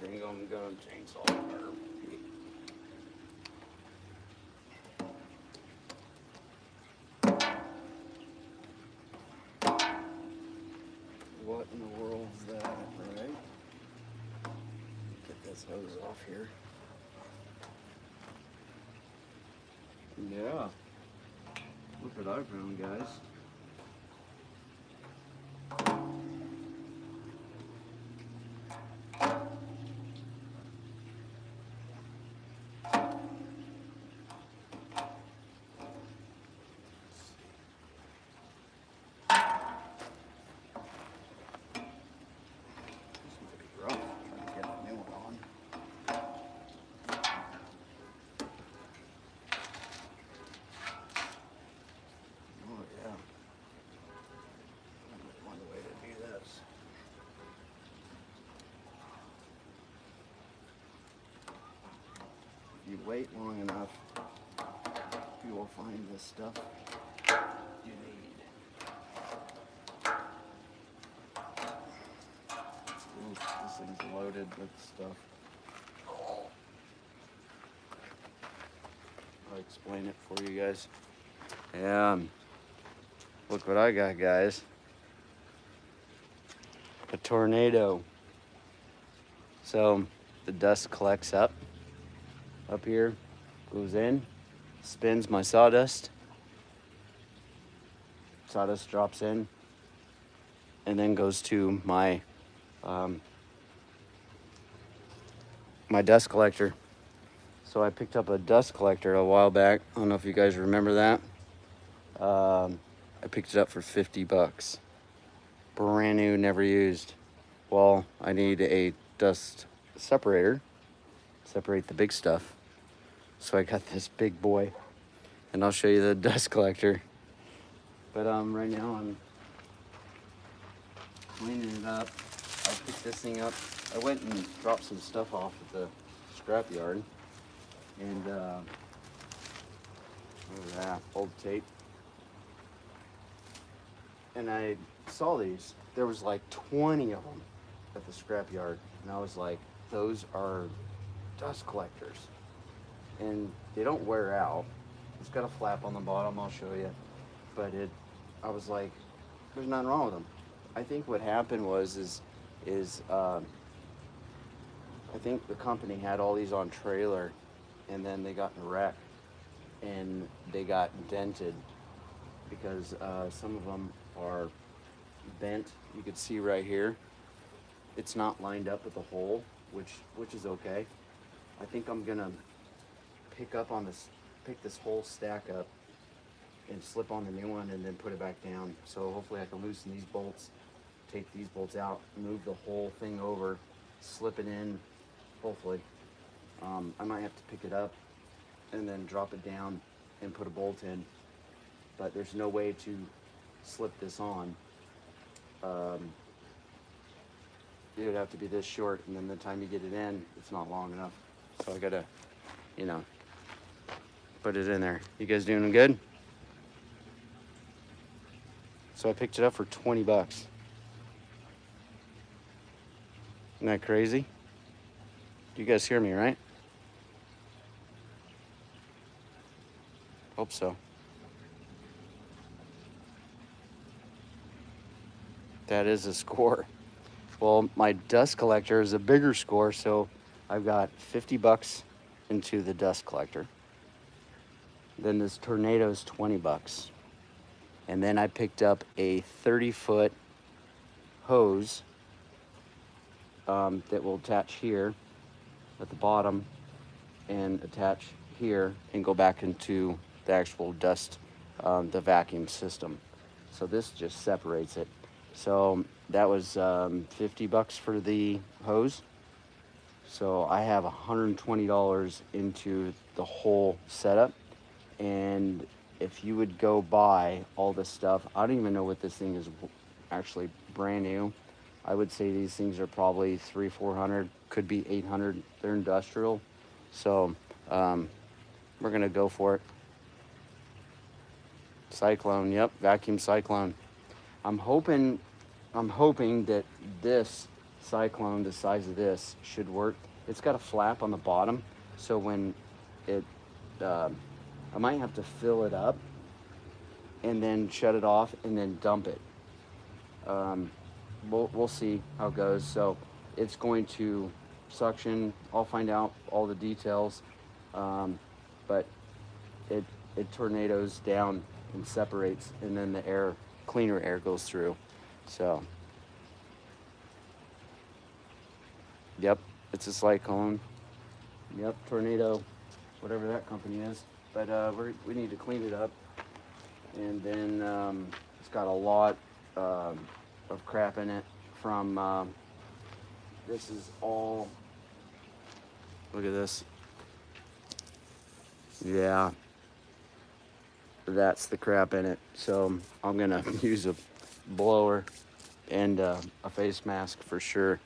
think I'm gonna chainsaw her. What in the world is that, right? Get this hose off here. Yeah. Look what I found, guys. If you wait long enough, you will find this stuff you need. Ooh, this thing's loaded with stuff. I'll explain it for you guys. And look what I got, guys. A tornado. So the dust collects up here, goes in, spins my sawdust. Sawdust drops in, and then goes to my my dust collector. So I picked up a dust collector a while back. I don't know if you guys remember that. I picked it up for 50 bucks. Brand new, never used. Well, I need a dust separator, separate the big stuff. So I got this big boy, and I'll show you the dust collector. But right now I'm cleaning it up. I picked this thing up. I went and dropped some stuff off at the scrapyard, and look at that, old tape. And I saw these. There was like 20 of them at the scrapyard, and I was like, those are dust collectors. And they don't wear out. It's got a flap on the bottom, I'll show you. But I was like, there's nothing wrong with them. I think what happened was I think the company had all these on trailer, and then they got in a wreck, and they got dented because some of them are bent. You could see right here, it's not lined up with the hole, which is okay. I think I'm gonna pick this whole stack up and slip on the new one and then put it back down. So hopefully I can loosen these bolts, take these bolts out, move the whole thing over, slip it in, hopefully. I might have to pick it up and then drop it down and put a bolt in, but there's no way to slip this on. It would have to be this short, and then the time you get it in, it's not long enough. So I gotta, put it in there. You guys doing good? So I picked it up for 20 bucks. Isn't that crazy? You guys hear me, right? Hope so. That is a score. Well, my dust collector is a bigger score, so I've got 50 bucks into the dust collector. Then this tornado is 20 bucks. And then I picked up a 30-foot hose that will attach here at the bottom and attach here and go back into the actual dust, the vacuum system. So this just separates it. So that was 50 bucks for the hose. So I have $120 into the whole setup. And if you would go buy all this stuff, I don't even know what this thing is actually brand new. I would say these things are probably $300-400, could be $800. They're industrial. So we're gonna go for it. Cyclone, yep, vacuum cyclone. I'm hoping that this cyclone the size of this should work. It's got a flap on the bottom, so when it, I might have to fill it up and then shut it off and then dump it. We'll see how it goes. So it's going to suction. I'll find out all the details, but it tornadoes down and separates, and then the air, cleaner air, goes through. So yep, it's a cyclone. Yep, tornado, whatever that company is. But we need to clean it up, and then it's got a lot of crap in it from. This is all. Look at this. Yeah, that's the crap in it. So I'm gonna use a blower and a face mask for sure.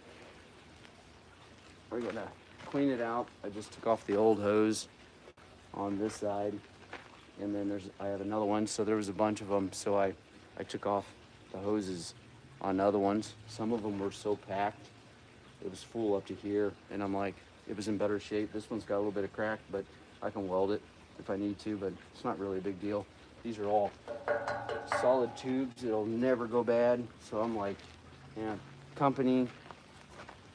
We're gonna clean it out. I just took off the old hose on this side, and then I have another one. So there was a bunch of them. So I took off the hoses on other ones. Some of them were so packed, it was full up to here, and I'm like, it was in better shape. This one's got a little bit of crack, but I can weld it if I need to, but it's not really a big deal. These are all solid tubes. It'll never go bad. So I'm like, yeah, company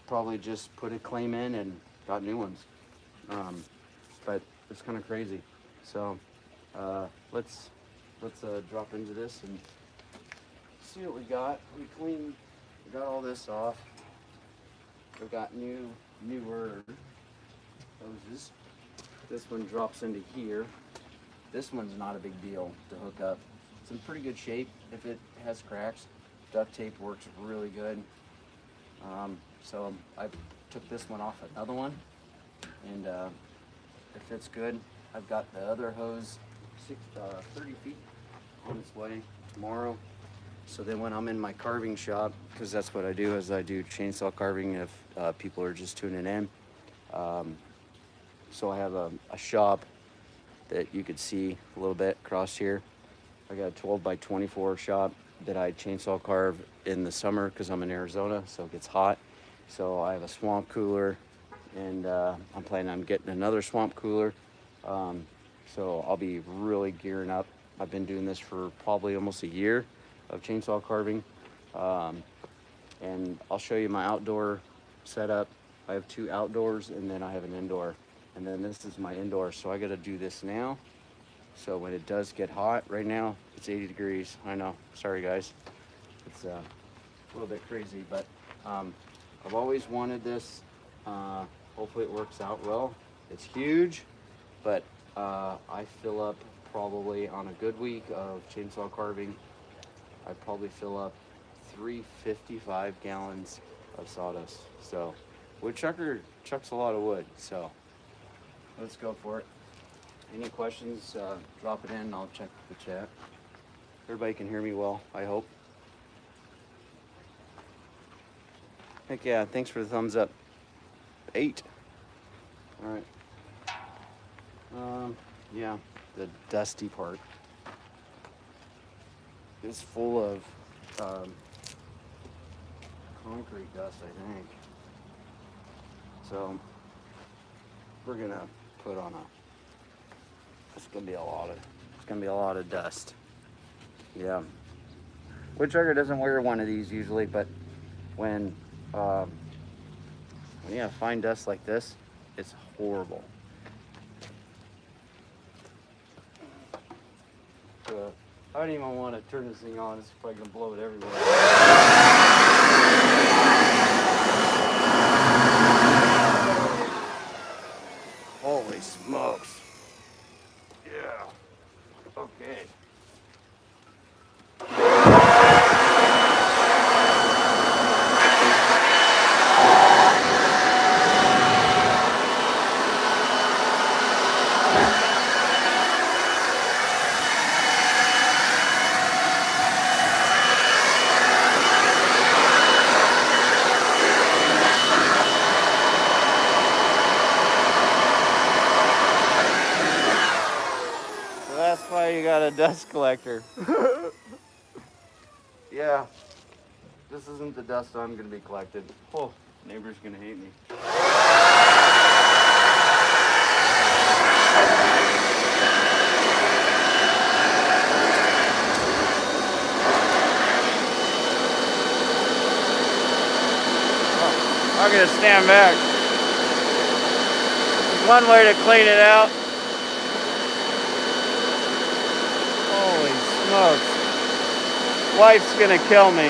probably just put a claim in and got new ones. But it's kind of crazy. So let's drop into this and see what we got. We got all this off. We've got newer hoses. This one drops into here. This one's not a big deal to hook up. It's in pretty good shape. If it has cracks, duct tape works really good. So I took this one off another one, and it fits good. I've got the other hose 30 feet on its way tomorrow. So then when I'm in my carving shop, because that's what I do, is I do chainsaw carving if people are just tuning in. So I have a shop that you could see a little bit across here. I got a 12 by 24 shop that I chainsaw carve in the summer because I'm in Arizona, so it gets hot. So I have a swamp cooler, and I'm planning on getting another swamp cooler. So I'll be really gearing up. I've been doing this for probably almost a year of chainsaw carving. And I'll show you my outdoor setup. I have 2 outdoors, and then I have an indoor. And then this is my indoor, so I gotta do this now. So when it does get hot, right now it's 80 degrees. I know, sorry guys. It's a little bit crazy, but I've always wanted this. Hopefully it works out well. It's huge, but I fill up probably on a good week of chainsaw carving, I probably fill up 355 gallons of sawdust. So woodchucker chucks a lot of wood, so let's go for it. Any questions, drop it in, I'll check the chat. Everybody can hear me well, I hope. Heck yeah, thanks for the thumbs up. 8. All right. Yeah, the dusty part is full of concrete dust, I think. So we're gonna put on it's gonna be a lot of dust. Yeah. Woodchucker doesn't wear one of these usually, but when you have fine dust like this, it's horrible. I don't even want to turn this thing on. It's probably gonna blow it everywhere. Holy smokes. Yeah. Okay. That's why you got a dust collector. Yeah. This isn't the dust I'm gonna be collecting. Oh, neighbor's gonna hate me. I'm gonna stand back. There's one way to clean it out. Holy smokes. Wife's gonna kill me.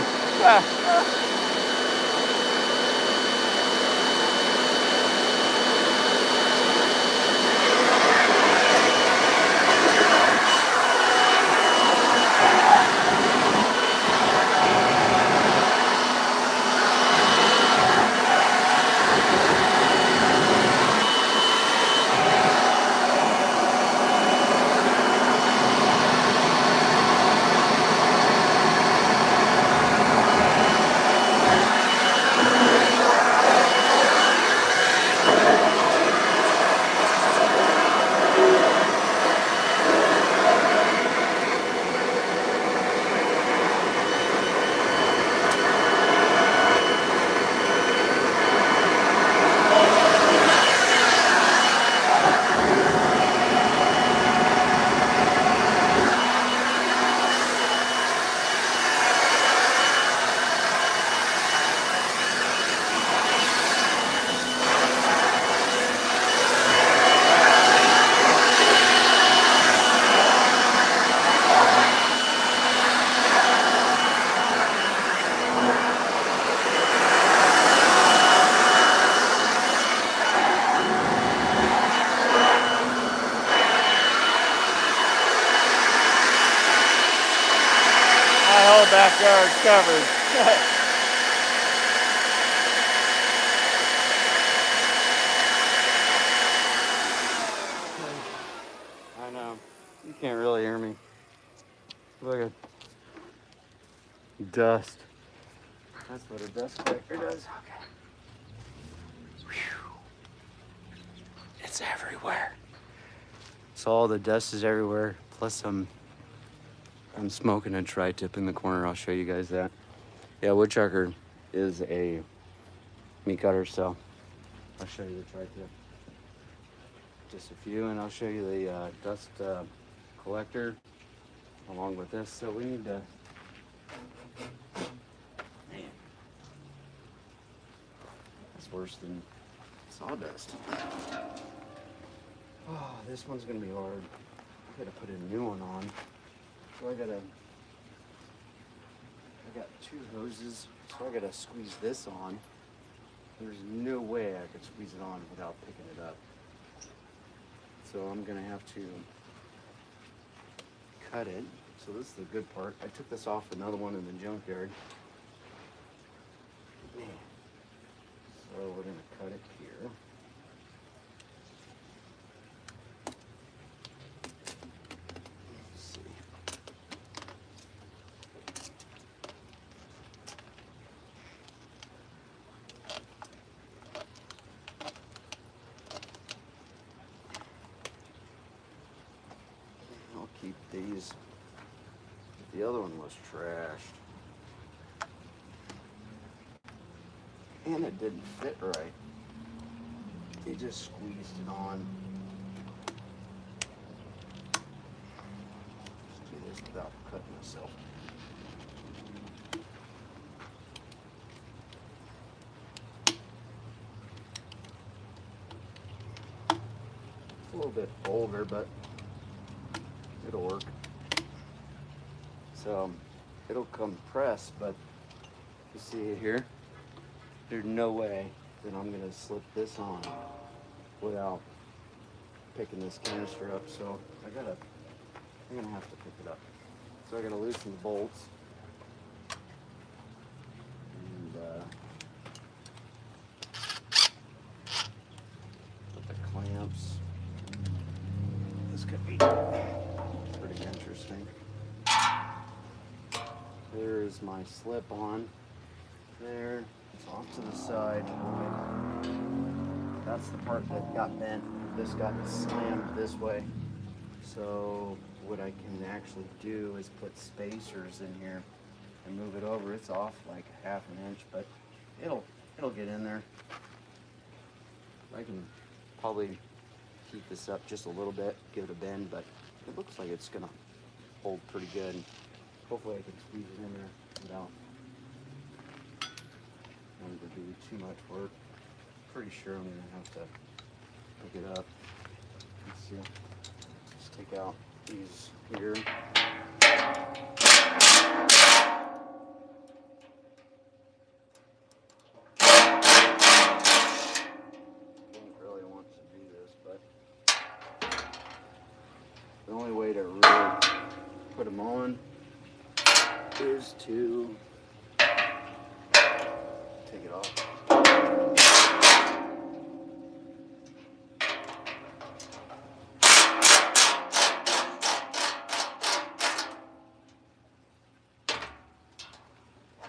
whole backyard covered. I know. You can't really hear me. Look at dust. That's what a dust collector does. Okay. Whew. It's everywhere. So all the dust is everywhere. Plus I'm smoking a tri-tip in the corner. I'll show you guys that. Yeah, woodchucker is a meat cutter, so I'll show you the tri-tip. Just a few, and I'll show you the dust collector along with this. So we need to, man, that's worse than sawdust. Oh, this one's gonna be hard. I gotta put a new one on. So I got two hoses, so I gotta squeeze this on. There's no way I could squeeze it on without picking it up. So I'm gonna have to cut it. So this is the good part. I took this off another one in the junkyard. Man. So we're gonna cut it here. Let's see. I'll keep these. The other one was trashed. And it didn't fit right. It just squeezed it on. Let's do this without cutting myself. It's a little bit older, but it'll work. So it'll compress, but you see it here? There's no way that I'm gonna slip this on without picking this canister up. So I'm gonna have to pick it up. So I gotta loosen the bolts and put the clamps. This could be pretty interesting. There is my slip on there. It's off to the side. That's the part that got bent. This got slammed this way. So what I can actually do is put spacers in here and move it over. It's off like half an inch, but it'll get in there. I can probably heat this up just a little bit, give it a bend, but it looks like it's gonna hold pretty good. Hopefully I can squeeze it in there without having to do too much work. Pretty sure I'm gonna have to pick it up. Let's see. Just take out these here. Don't really want to do this, but the only way to really put them on is to take it off.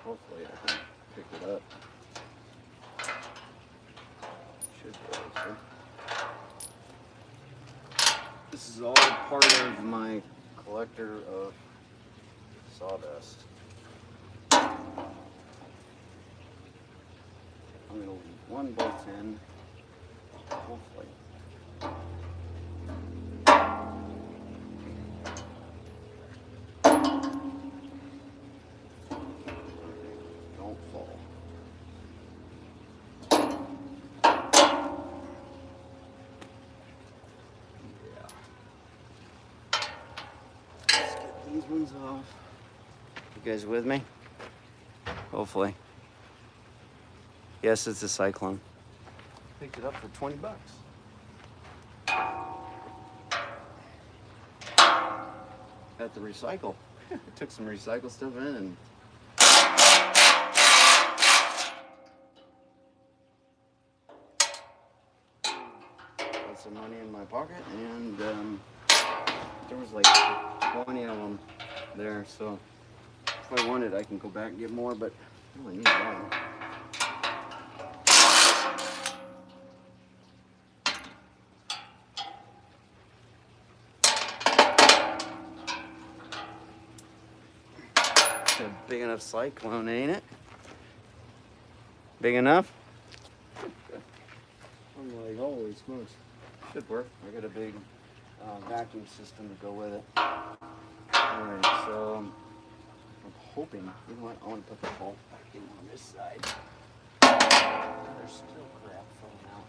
Hopefully I can pick it up. Should be able to. This is all part of my collector of sawdust. I'm going to leave one bolt in, hopefully. Don't fall. Yeah. Let's get these ones off. You guys with me? Hopefully. Yes, it's a Cyclone. Picked it up for 20 bucks. At the recycle. I took some recycle stuff in and got some money in my pocket, and there was like 20 of them there, so if I wanted I can go back and get more, but I only need one. It's a big enough Cyclone, ain't it? Big enough? I'm like, holy smokes. Should work. I got a big vacuum system to go with it. Alright, so I'm hoping, you know what, I want to put the bolt back in on this side. There's still crap falling out.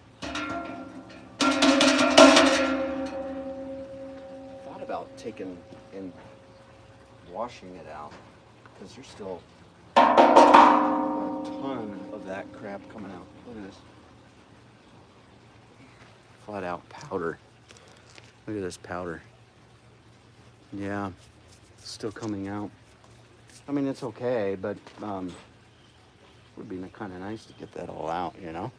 Thought about taking and washing it out, because there's still a ton of that crap coming out. Look at this. Flat out powder. Look at this powder. Yeah, still coming out. I mean, it's okay, but would be kind of nice to get that all out, you know?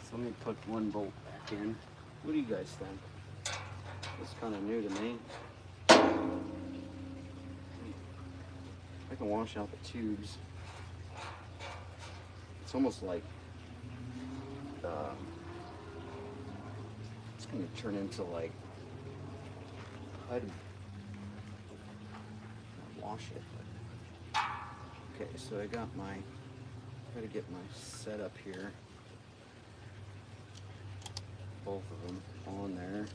So let me put one bolt back in. What do you guys think? It's kind of new to me. I can wash out the tubes. It's almost like it's going to turn into like putty. Wash it. But. Okay, so I got my. Got to get my setup here. Both of them on there.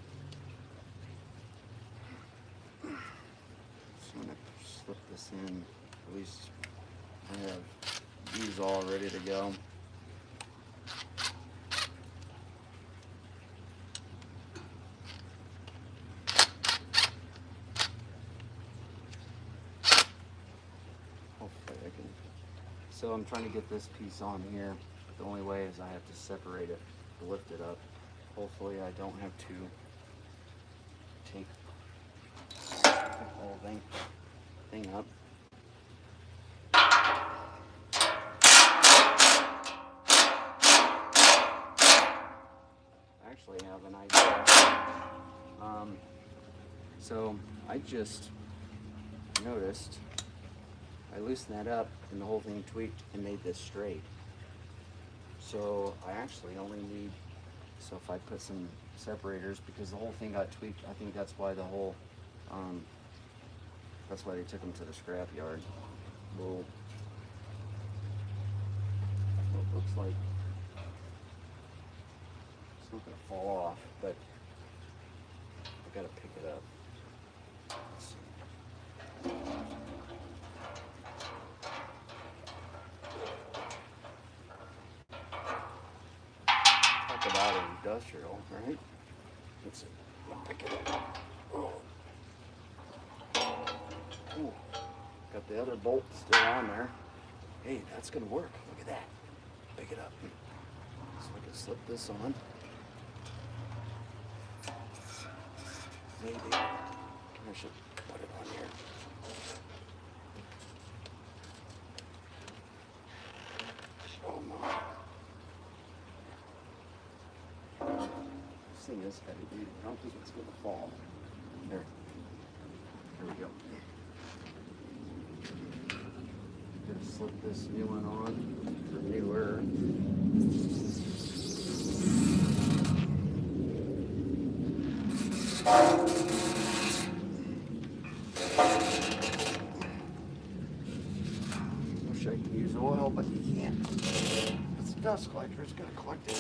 So I'm going to slip this in. At least I have these all ready to go. Hopefully I can. So I'm trying to get this piece on here. The only way is I have to separate it, lift it up. Hopefully I don't have to take the whole thing up. I actually have an idea. So I just noticed I loosened that up and the whole thing tweaked and made this straight. So I actually only need, so if I put some separators, because the whole thing got tweaked, I think that's why the whole That's why they took them to the scrapyard. Well, it looks like it's not gonna fall off, but I gotta pick it up. Let's see. Talk about industrial, right? Let's see. I'll pick it up. Oh. Ooh. Got the other bolt still on there. Hey, that's gonna work. Look at that. Pick it up. So I can slip this on. Maybe. I should put it on here. Oh my. This thing is heavy duty. I don't think it's gonna fall. There. There we go. Gonna slip this new one on for newer. Wish I could use oil, but you can't. It's a dust collector, it's gonna collect it.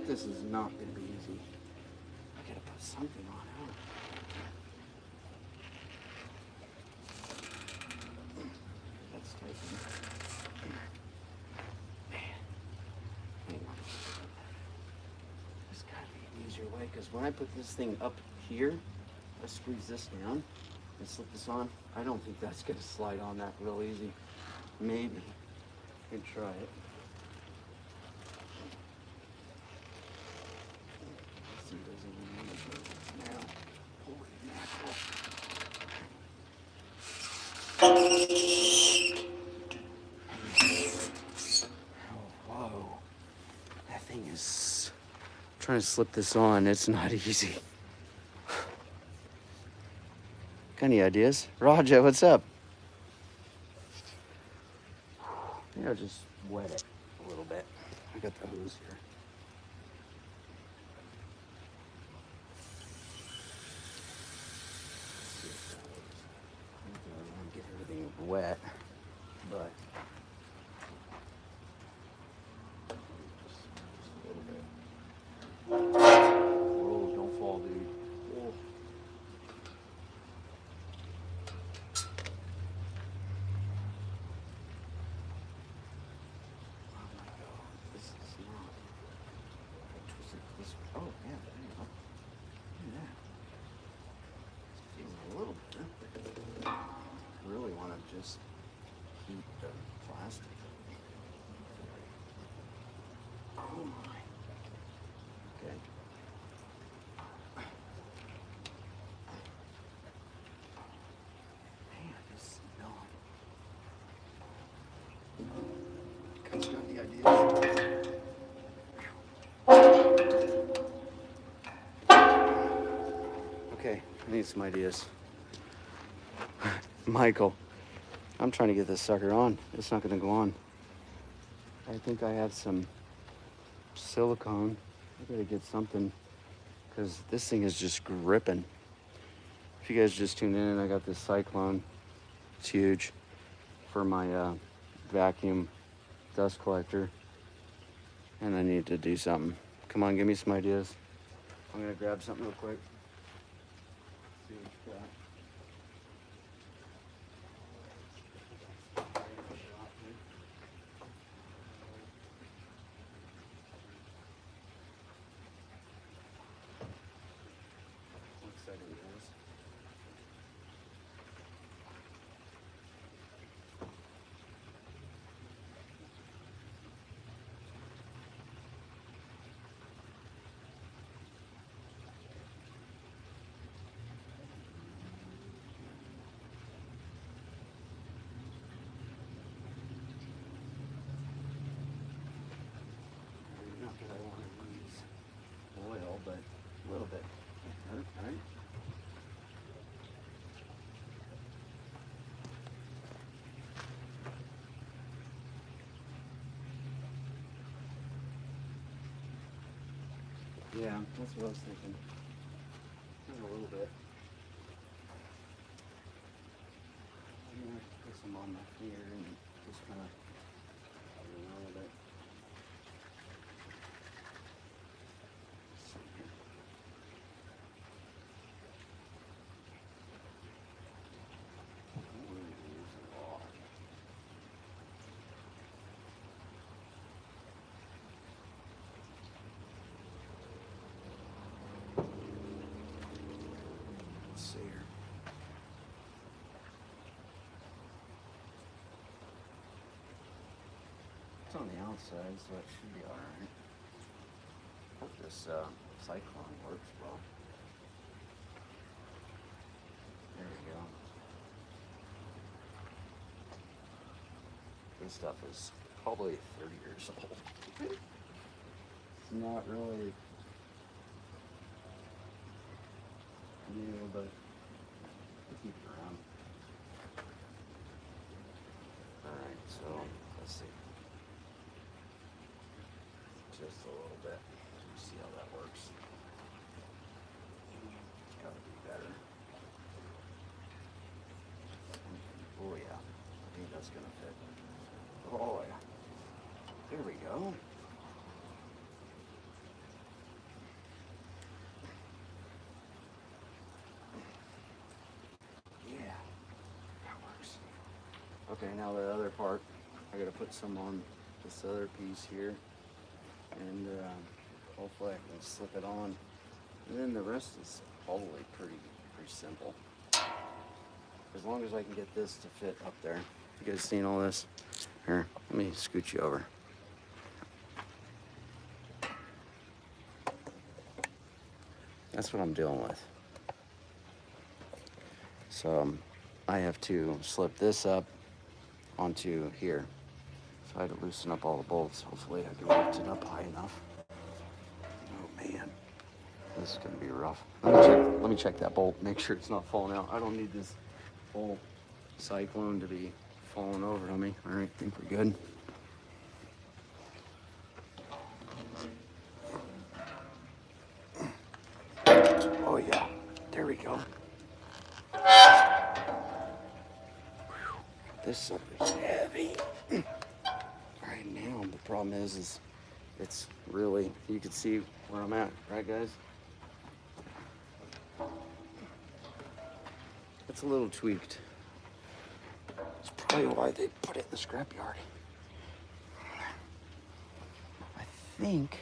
This is not going to be easy. I gotta put something on it. That's taking. Man. Hang on. There's gotta be an easier way, because when I put this thing up here, I squeeze this down and slip this on. I don't think that's gonna slide on that real easy. Maybe. I can try it. Whoa. That thing is trying to slip this on. It's not easy. Got any ideas? Raja, what's up? Yeah, just wet it a little bit. I got the hose here. I don't want to get everything wet, but just a little bit. Oh, don't fall, dude. Oh. Oh my God, this is not. I twisted this. Oh yeah, there you go. Look at that. It's feeling a little bit. I really want to just heat the plastic. Oh my. Okay. Man, this is not. Coach got the ideas. Okay, I need some ideas. Michael, I'm trying to get this sucker on. It's not going to go on. I think I have some silicone. I gotta get something, because this thing is just gripping. If you guys just tuned in, I got this Cyclone. It's huge for my vacuum dust collector, and I need to do something. Come on, give me some ideas. I'm gonna grab something real quick. See what you got. Yeah, that's what I was thinking. Just a little bit. I'm gonna put some on my here and just kind of a little bit. See here. It's on the outside, so it should be alright. Hope this cyclone works well. There we go. This stuff is probably 30 years old. It's not really new, but we'll keep it around. Alright, so let's see. Just a little bit. See how that works. It's gotta be better. Oh yeah, I think that's gonna fit. Oh yeah. There we go. Yeah, that works. Okay, now the other part, I gotta put some on this other piece here, and hopefully I can slip it on. And then the rest is probably pretty simple. As long as I can get this to fit up there. You guys seen all this? Here, let me scoot you over. That's what I'm dealing with. So I have to slip this up onto here. So I had to loosen up all the bolts. Hopefully I can lift it up high enough. Oh man, this is gonna be rough. Let me check that bolt, make sure it's not falling out. I don't need this whole cyclone to be falling over on me. All right, I think we're good. Oh yeah, there we go. Whew. This sucker's heavy. Right now, the problem is it's really, you can see where I'm at, right guys? It's a little tweaked. That's probably why they put it in the scrapyard. I think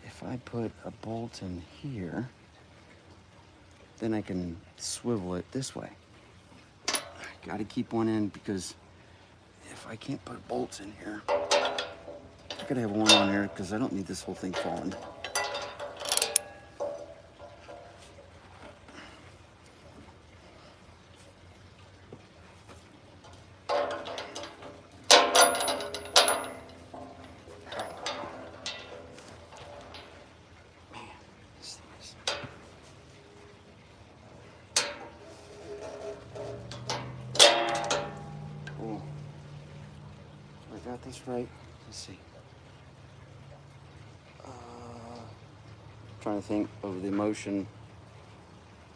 if I put a bolt in here, then I can swivel it this way. Gotta keep one in because if I can't put bolts in here, I gotta have one on here because I don't need this whole thing falling. Got this right. Let's see. Trying to think of the motion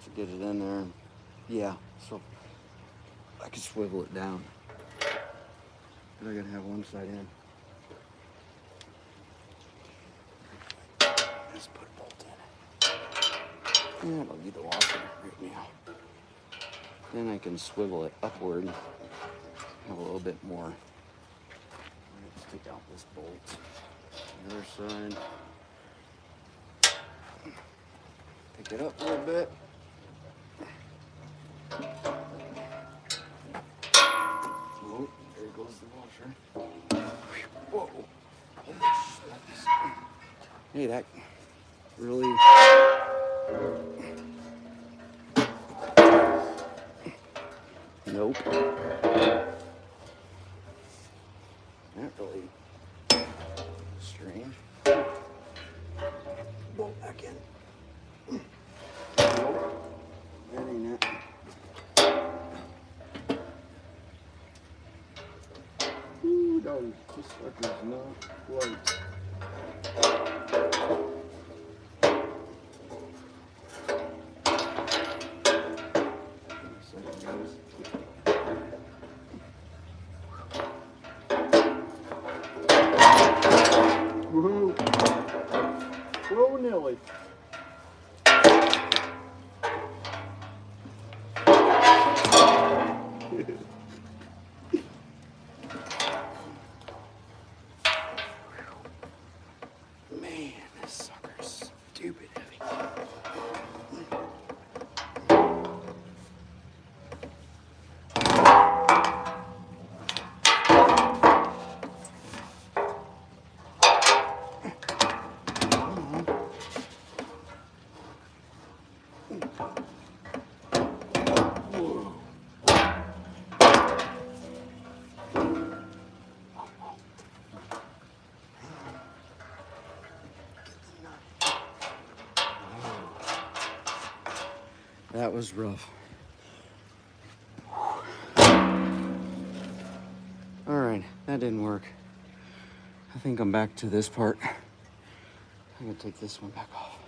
to get it in there. Yeah, so I can swivel it down. But I gotta have one side in. Just put a bolt in it. Yeah, that'll be the washer right now. Then I can swivel it upward. Have a little bit more. Let's take out this bolt. The other side. Pick it up a little bit. Oh, there goes the washer. Whoa. Hey, that really... Nope. Not really strange. Bolt back in. Nope. That ain't it. Ooh, no, this sucker's not light. That was rough. All right, that didn't work. I think I'm back to this part. I'm gonna take this one back off.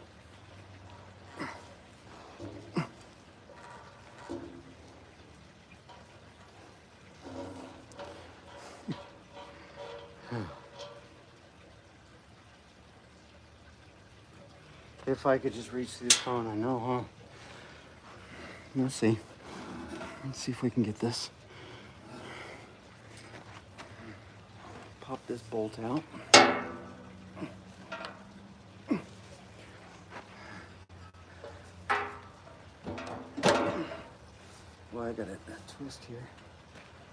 If I could just reach through the phone, I know, huh? Let's see. Let's see if we can get this. Pop this bolt out. Well, I got a twist here.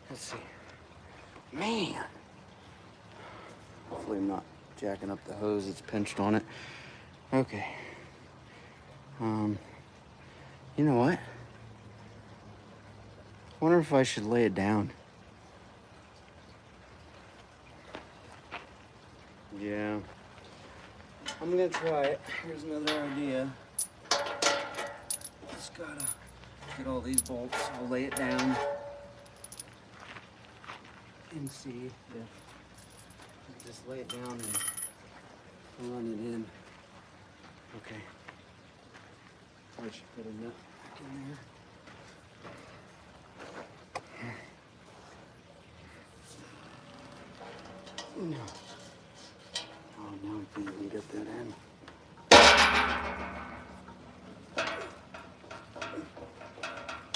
Let's see. Man. Hopefully I'm not jacking up the hose. It's pinched on it. Okay. You know what? I wonder if I should lay it down. Yeah. I'm gonna try it. Here's another idea. Just gotta get all these bolts. I'll lay it down and see if I just lay it down and run it in. Okay. I should put a nut back in there. No. Oh, now I can't even get that in.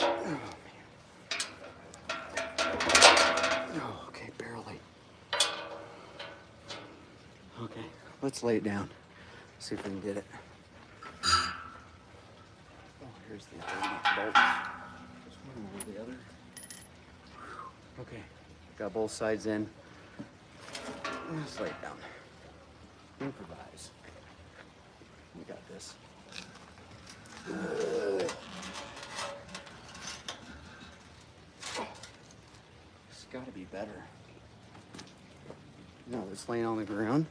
Oh, man. Oh, okay, barely. Okay, let's lay it down. See if we can get it. Oh, here's the other bolt. Just one over the other. Okay, got both sides in. Let's lay it down. Improvise. We got this. It's got to be better. No, it's laying on the ground.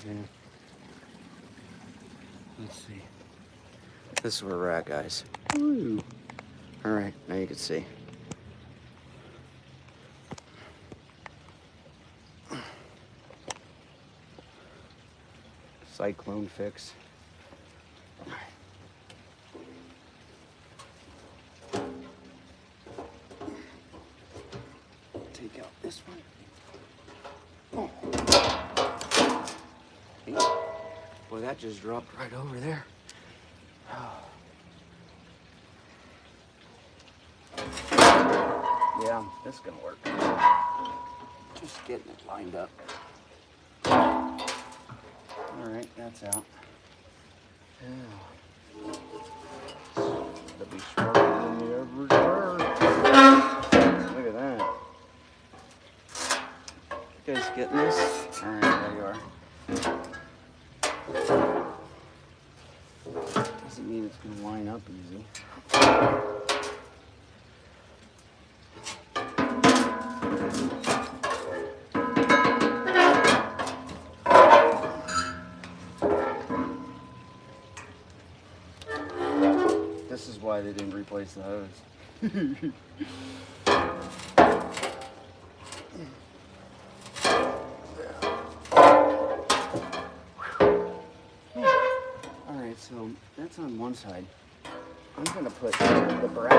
Yeah. Let's see. This is where we're at, guys. Woo. All right, now you can see. Cyclone fix. Take out this one. Oh. Hey. Boy, that just dropped right over there. Oh. Yeah, this is gonna work. Just getting it lined up. All right, that's out. Yeah. It'll be smarter than you ever were. Look at that. You guys getting this? All right, there you are. Doesn't mean it's gonna line up easy. This is why they didn't replace the hose. Alright, so that's on one side. I'm going to put the bracket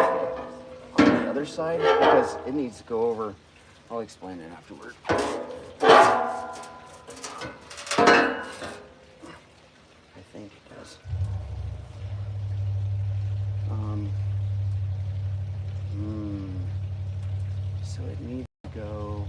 on the other side because it needs to go over. I'll explain it afterward. I think it does. So it needs to go.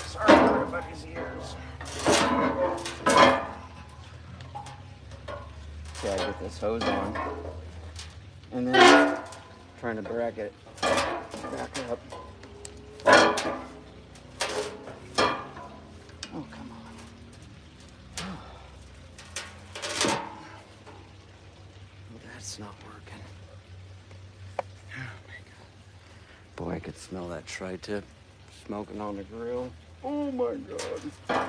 Sorry for everybody's ears. Okay, I get this hose on. And then trying to bracket back up. Oh, come on. Well, that's not working. Oh my God. Boy, I could smell that tri-tip smoking on the grill. Oh my God. I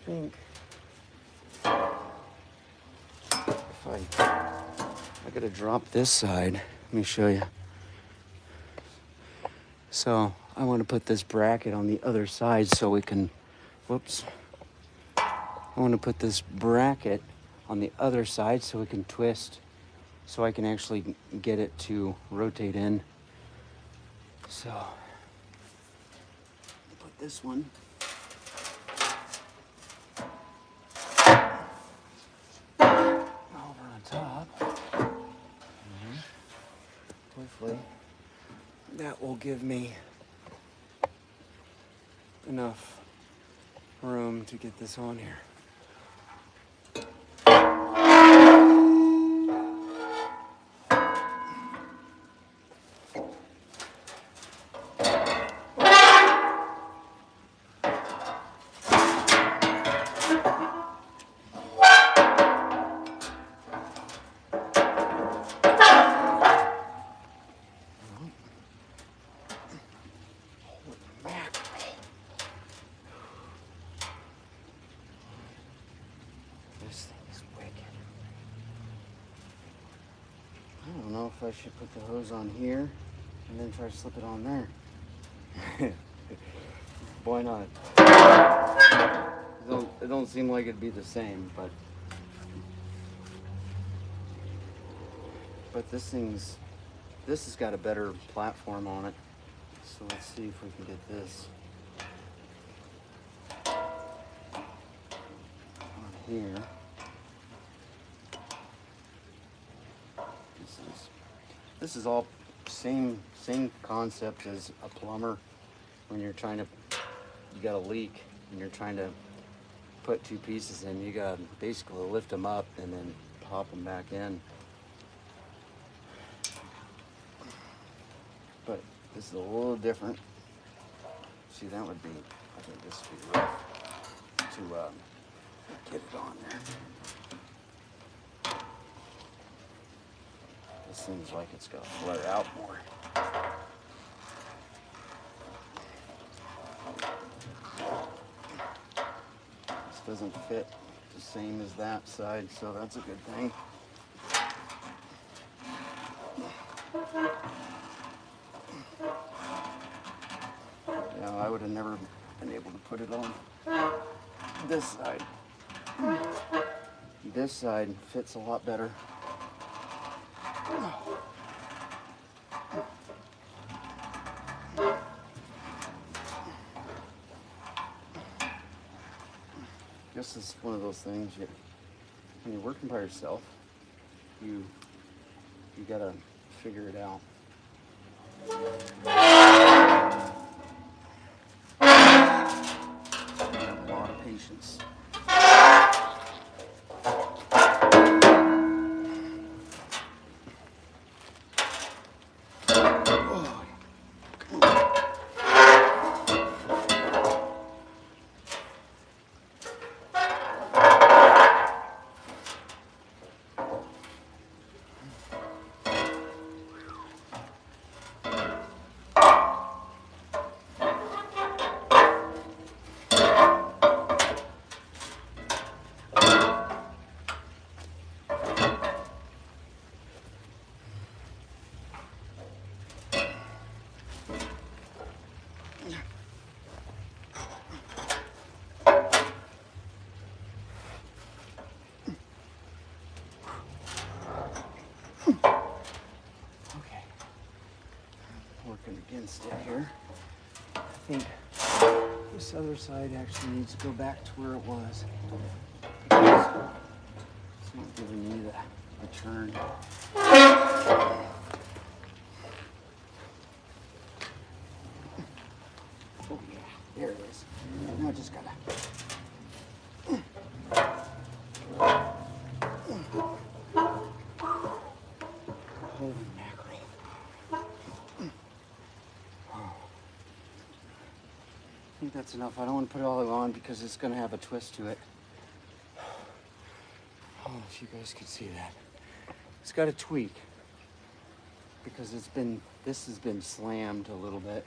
think if I gotta drop this side. Let me show you. So I want to put this bracket on the other side so we can, whoops. I want to put this bracket on the other side so we can twist, so I can actually get it to rotate in. So put this one over on top. Hopefully that will give me enough room to get this on here. This thing is wicked. I don't know if I should put the hose on here and then try to slip it on there. Why not? It don't seem like it'd be the same, but this has got a better platform on it. So let's see if we can get this on here. This is all same concept as a plumber when you're trying to, you got a leak and you're trying to put two pieces in. You got to basically lift them up and then pop them back in. But this is a little different. See, that would be, I think this would be rough to get it on there. This seems like it's gonna flare out more. This doesn't fit the same as that side, so that's a good thing. Yeah, I would have never been able to put it on this side. This side fits a lot better. This is one of those things when you're working by yourself, you gotta figure it out. You have a lot of patience. Against it here. I think this other side actually needs to go back to where it was. It's not giving me the turn. Oh yeah, there it is. Now I just gotta Holy mackerel. I think that's enough. I don't want to put it all on because it's going to have a twist to it. Oh, if you guys could see that. It's got a tweak because this has been slammed a little bit.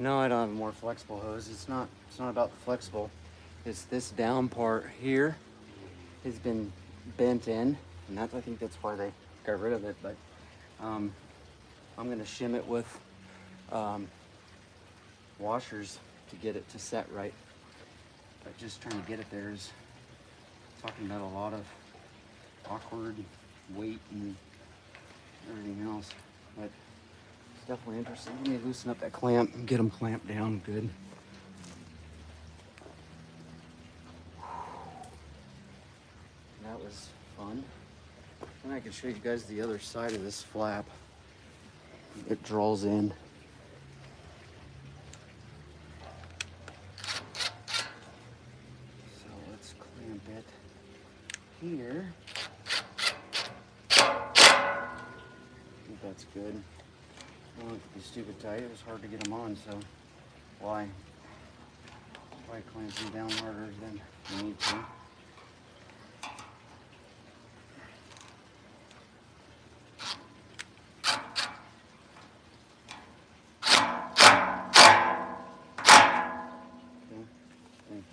No, I don't have a more flexible hose. It's not about the flexible. It's this down part here has been bent in, and I think that's why they got rid of it. But I'm gonna shim it with washers to get it to set right. But just trying to get it there is talking about a lot of awkward weight and everything else. But it's definitely interesting. Let me loosen up that clamp and get them clamped down good. That was fun. And I can show you guys the other side of this flap. It draws in. So let's clamp it here. I think that's good. I don't want it to be stupid tight. It was hard to get them on, so why clamp them down harder than you need to?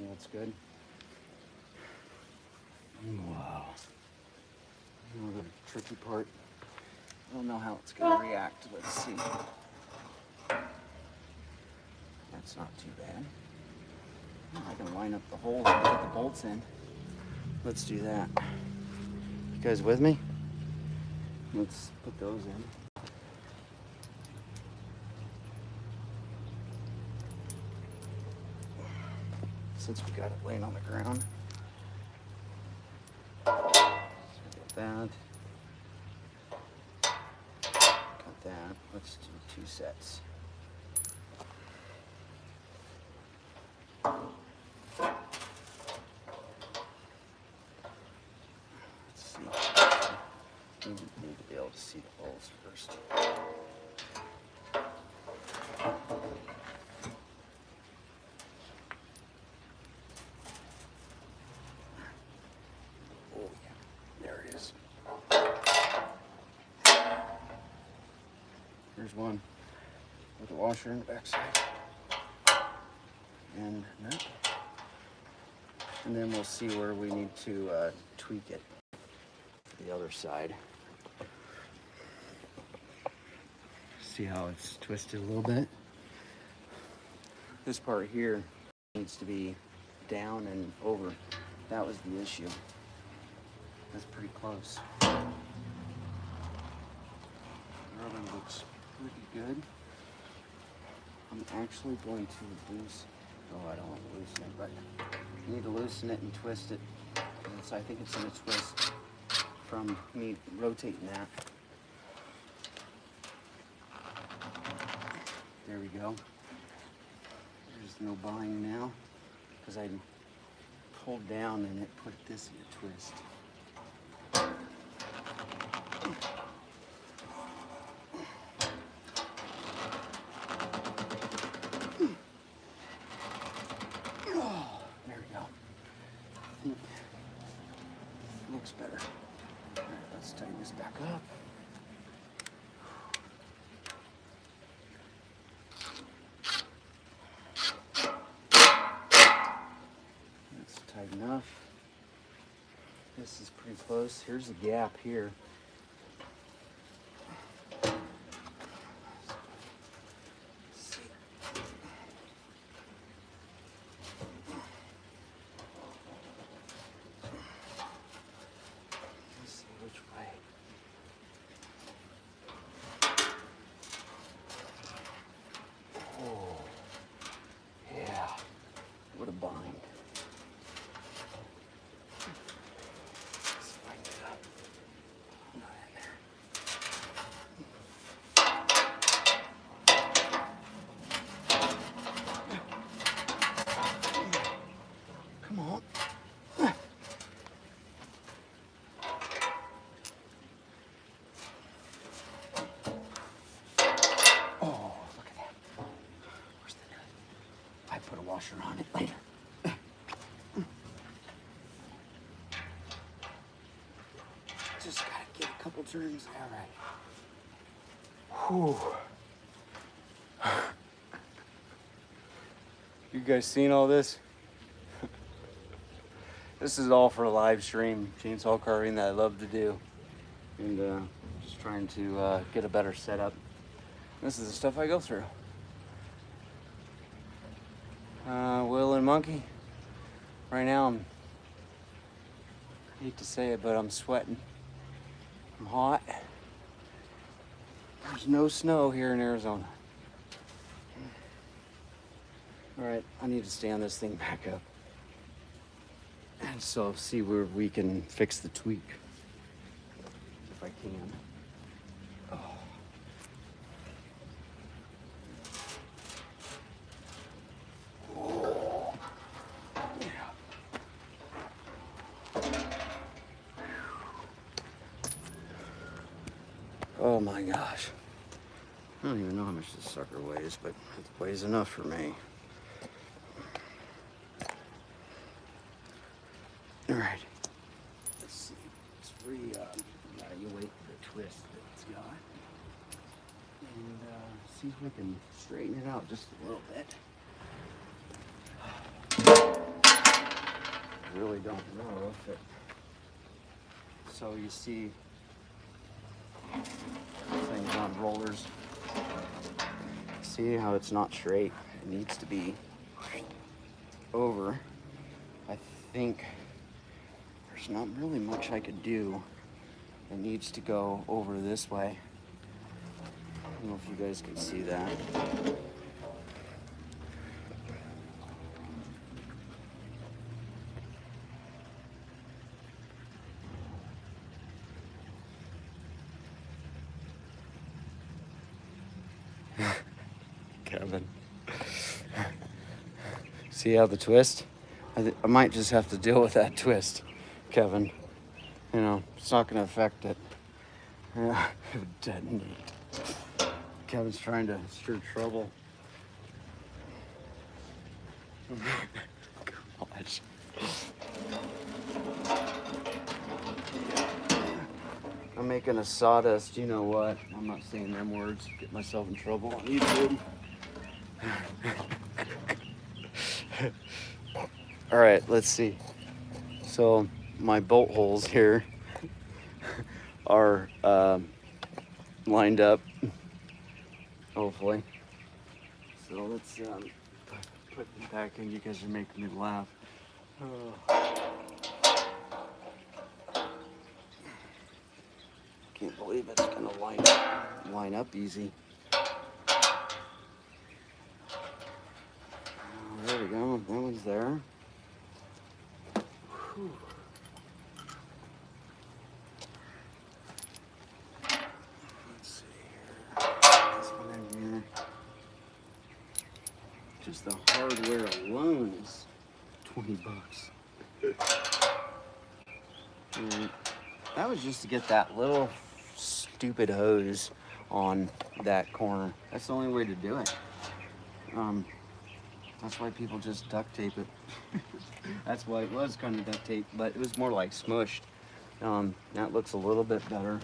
That's good. Wow. Now the tricky part. I don't know how it's going to react. Let's see. That's not too bad. I can line up the holes and put the bolts in. Let's do that. You guys with me? Let's put those in. Since we got it laying on the ground. So get that. Got that. Let's do 2 sets. Let's see. Need to be able to see the holes first. Here's one with a washer in the backside and nut. And then we'll see where we need to tweak it. The other side. See how it's twisted a little bit? This part here needs to be down and over. That was the issue. That's pretty close. Really looks pretty good. I'm actually going to loosen. Oh, I don't want to loosen it, but I need to loosen it and twist it. And so I think it's going to twist from me rotating that. There we go. There's no buying now because I pulled down and it put this in a twist. Looks better. All right, let's tighten this back up. That's tight enough. This is pretty close. Here's a gap here. What a bind. Let's lighten it up. washer on it later. Just gotta get a couple turns. All right. Whew. You guys seen all this? This is all for a live stream chainsaw carving that I love to do. And just trying to get a better setup. This is the stuff I go through. Will and Monkey. Right now I hate to say it, but I'm sweating. I'm hot. There's no snow here in Arizona. All right, I need to stand this thing back up. And so see where we can fix the tweak. If I can. Oh. Oh. Yeah. Oh my gosh. I don't even know how much this sucker weighs, but it weighs enough for me. All right. Let's see. Let's evaluate the twist that it's got. And see if we can straighten it out just a little bit. I really don't know if it... So you see things on rollers. See how it's not straight? It needs to be over. I think there's not really much I could do. It needs to go over this way. I don't know if you guys can see that. Kevin. See how the twist? I might just have to deal with that twist, Kevin. You know, it's not going to affect it. Yeah, it would detonate. Kevin's trying to stir trouble. Gosh. I'm making a sawdust, you know what? I'm not saying them words, get myself in trouble on YouTube. All right, let's see. So my bolt holes here are lined up, hopefully. So let's put them back in. You guys are making me laugh. Can't believe it's gonna line up easy. There we go, that one's there. Whew. Let's see here. This one in here. Just the hardware alone is 20 bucks. That was just to get that little stupid hose on that corner. That's the only way to do it. That's why people just duct tape it. That's why it was kind of duct tape, but it was more like smushed. That looks a little bit better.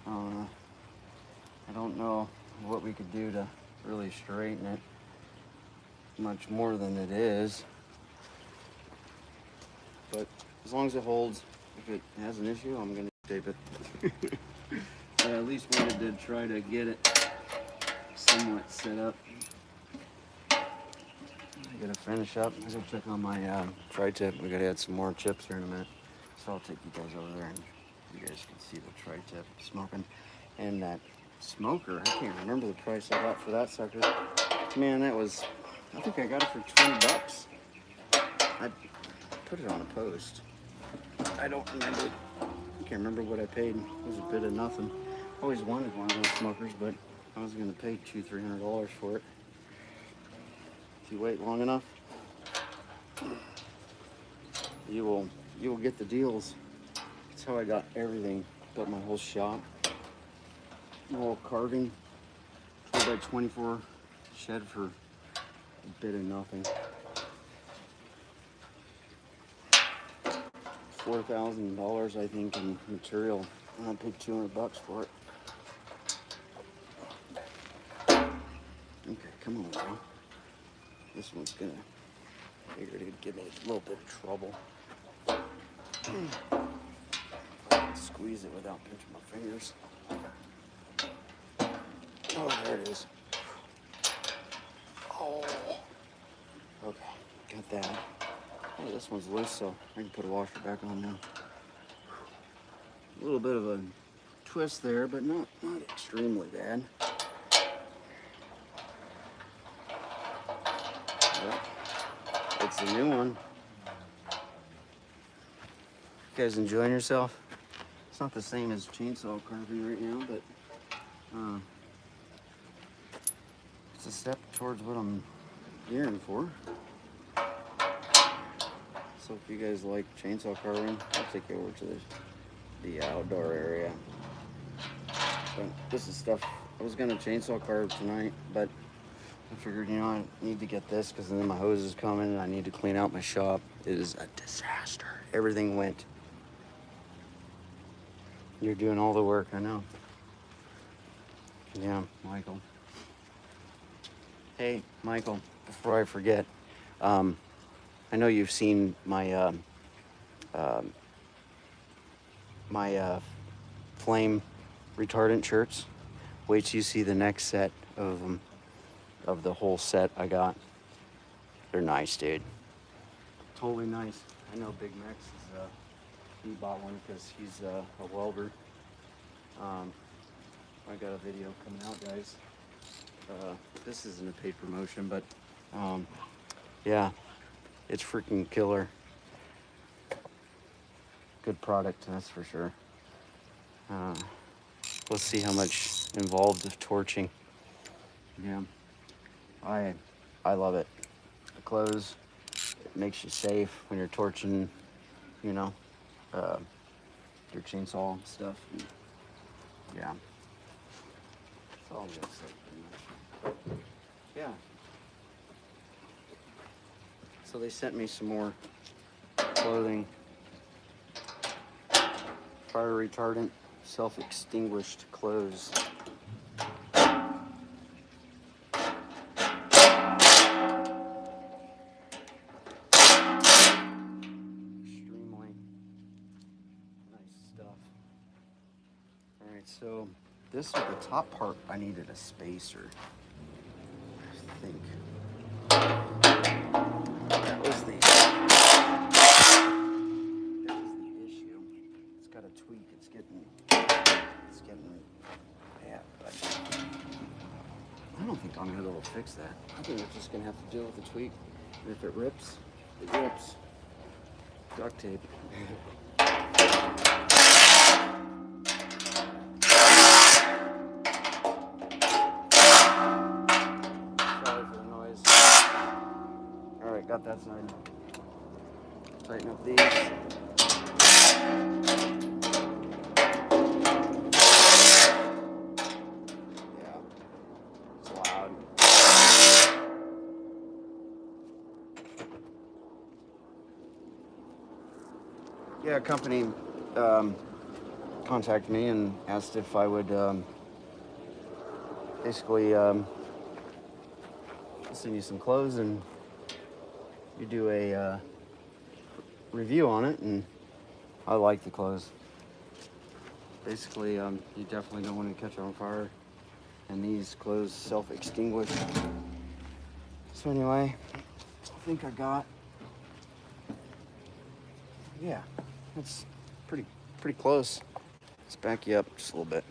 I don't know what we could do to really straighten it much more than it is. But as long as it holds, if it has an issue, I'm gonna tape it. But I at least wanted to try to get it somewhat set up. I gotta finish up. I gotta check on my tri-tip. We gotta add some more chips here in a minute. So I'll take you guys over there and you guys can see the tri-tip smoking. And that smoker, I can't remember the price I got for that sucker. Man, that was, I think I got it for 20 bucks. I put it on a post. I don't remember. I can't remember what I paid. It was a bit of nothing. I always wanted one of those smokers, but I was gonna pay $200-300 for it. If you wait long enough, you will get the deals. That's how I got everything. Built my whole shop. My whole carving 4x24 shed for a bit of nothing. $4,000, I think, in material. I paid $200 for it. Okay, come on, bro. This one's gonna. Figured it'd give me a little bit of trouble. I can squeeze it without pinching my fingers. Oh, there it is. Oh. Okay, got that. Oh, this one's loose, so I can put a washer back on now. A little bit of a twist there, but not extremely bad. Yep. It's a new one. You guys enjoying yourself? It's not the same as chainsaw carving right now, but it's a step towards what I'm gearing for. So if you guys like chainsaw carving, I'll take you over to the outdoor area. But this is stuff I was gonna chainsaw carve tonight, but I figured, you know, I need to get this because then my hose is coming and I need to clean out my shop. It is a disaster. Everything went. You're doing all the work, I know. Yeah, Michael. Hey, Michael, before I forget, I know you've seen my flame retardant shirts. Wait till you see the next set of them, of the whole set I got. They're nice, dude. Totally nice. I know Big Max is, he bought one because he's a welder. I got a video coming out, guys. This isn't a paid promotion, but yeah, it's freaking killer. Good product, that's for sure. Let's see how much involved with torching. Yeah, I love it. The clothes, it makes you safe when you're torching, you know, your chainsaw and stuff. Yeah. That's all I'm gonna say pretty much. Yeah. So they sent me some more clothing. Fire retardant, self-extinguished clothes. Extremely nice stuff. All right, so this was the top part. I needed a spacer, I think. That was the issue. It's got a tweak. It's getting bad, but I don't think I'm gonna be able to fix that. I think I'm just gonna have to deal with the tweak. And if it rips, it rips. Duct tape. Sorry for the noise. All right, got that side. Tighten up these. Yeah, a company contacted me and asked if I would basically send you some clothes and you do a review on it, and I like the clothes. Basically, you definitely don't want to catch on fire, and these clothes self-extinguish. So anyway, I think I got, yeah. It's pretty close. Let's back you up just a little bit.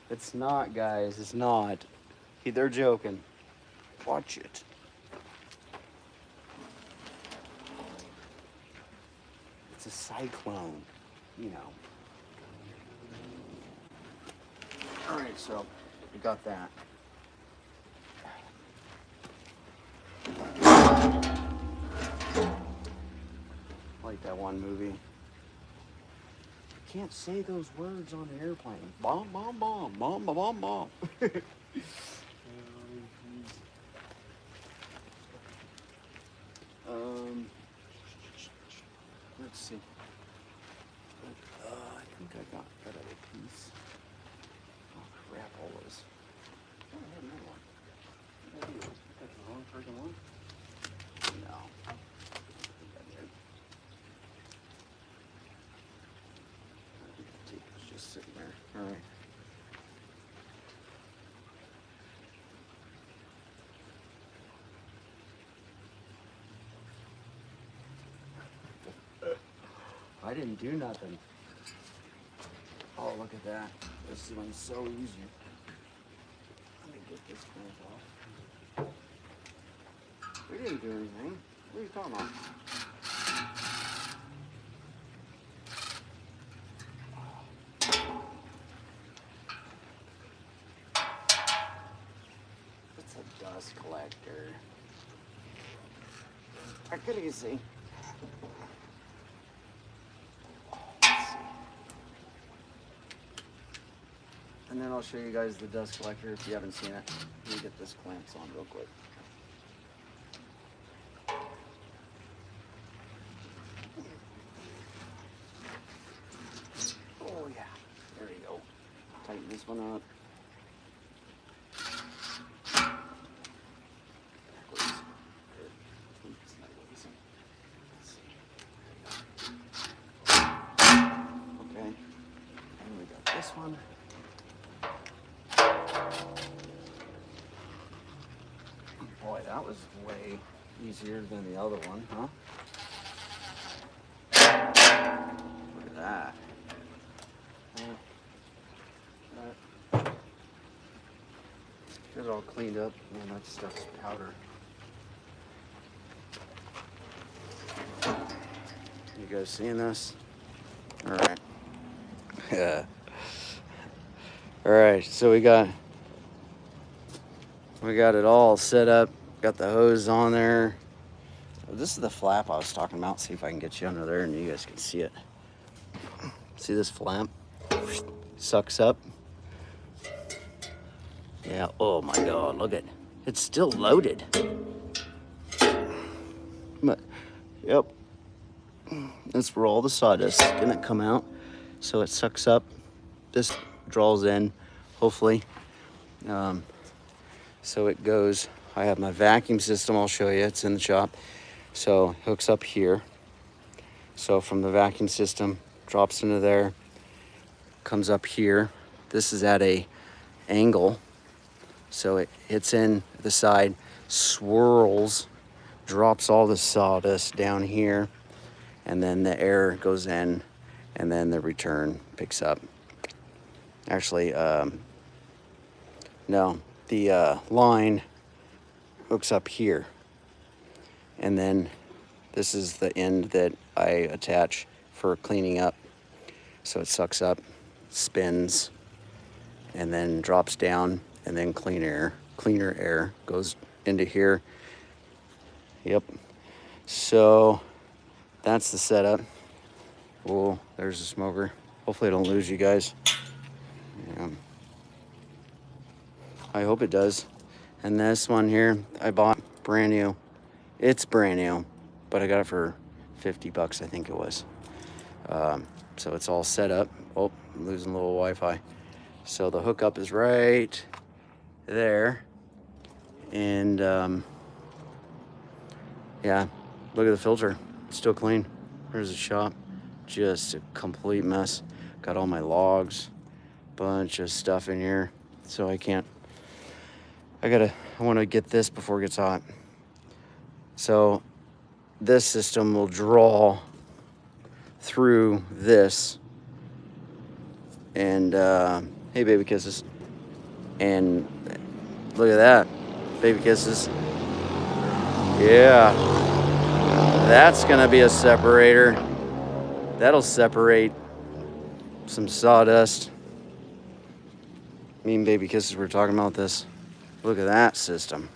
It's not, guys. It's not. They're joking. Watch it. It's a cyclone, you know. All right, so we got that. one movie. Can't say those words on an airplane. Bomb, bomb, bomb, bomb, bomb, bomb, bomb. Let's see. I think I got that other piece. Oh crap! All those. Oh, I have another one. What did I do? I got the wrong freaking one. No. I think I did. The tape was just sitting there. All right. I didn't do nothing. Oh, look at that. This one's so easy. Let me get this clamp off. We didn't do anything. What are you talking about? It's a dust collector. Take it easy. And then I'll show you guys the dust collector if you haven't seen it. Let me get this clamps on real quick. Oh yeah, there you go. Tighten this one up. Okay, and we got this one. Boy, that was way easier than the other one, huh? Look at that. Get it all cleaned up. Man, that stuff's powder. You guys seeing this? All right. Yeah. All right, so we got it all set up. Got the hose on there. This is the flap I was talking about. See if I can get you under there and you guys can see it. See this flap? Sucks up. Yeah, oh my God, look at it. It's still loaded. But, yep. That's where all the sawdust is gonna come out. So it sucks up. This draws in, hopefully. So it goes, I have my vacuum system, I'll show you, it's in the shop. So it hooks up here. So from the vacuum system, drops into there, comes up here. This is at a angle. So it hits in the side, swirls, drops all the sawdust down here, and then the air goes in, and then the return picks up. Actually, no, the line hooks up here, and then this is the end that I attach for cleaning up. So it sucks up, spins, and then drops down, and then cleaner air goes into here. Yep. So that's the setup. Oh, there's the smoker. Hopefully I don't lose you guys. Yeah. I hope it does. And this one here, I bought brand new. It's brand new, but I got it for 50 bucks, I think it was. So it's all set up. Oh, I'm losing a little Wi-Fi. So the hookup is right there. And yeah, look at the filter. It's still clean. There's the shop. Just a complete mess. Got all my logs, bunch of stuff in here. So I want to get this before it gets hot. So this system will draw through this. And hey, baby kisses. And look at that, baby kisses. Yeah, that's gonna be a separator. That'll separate some sawdust. Me and baby kisses were talking about this. Look at that system.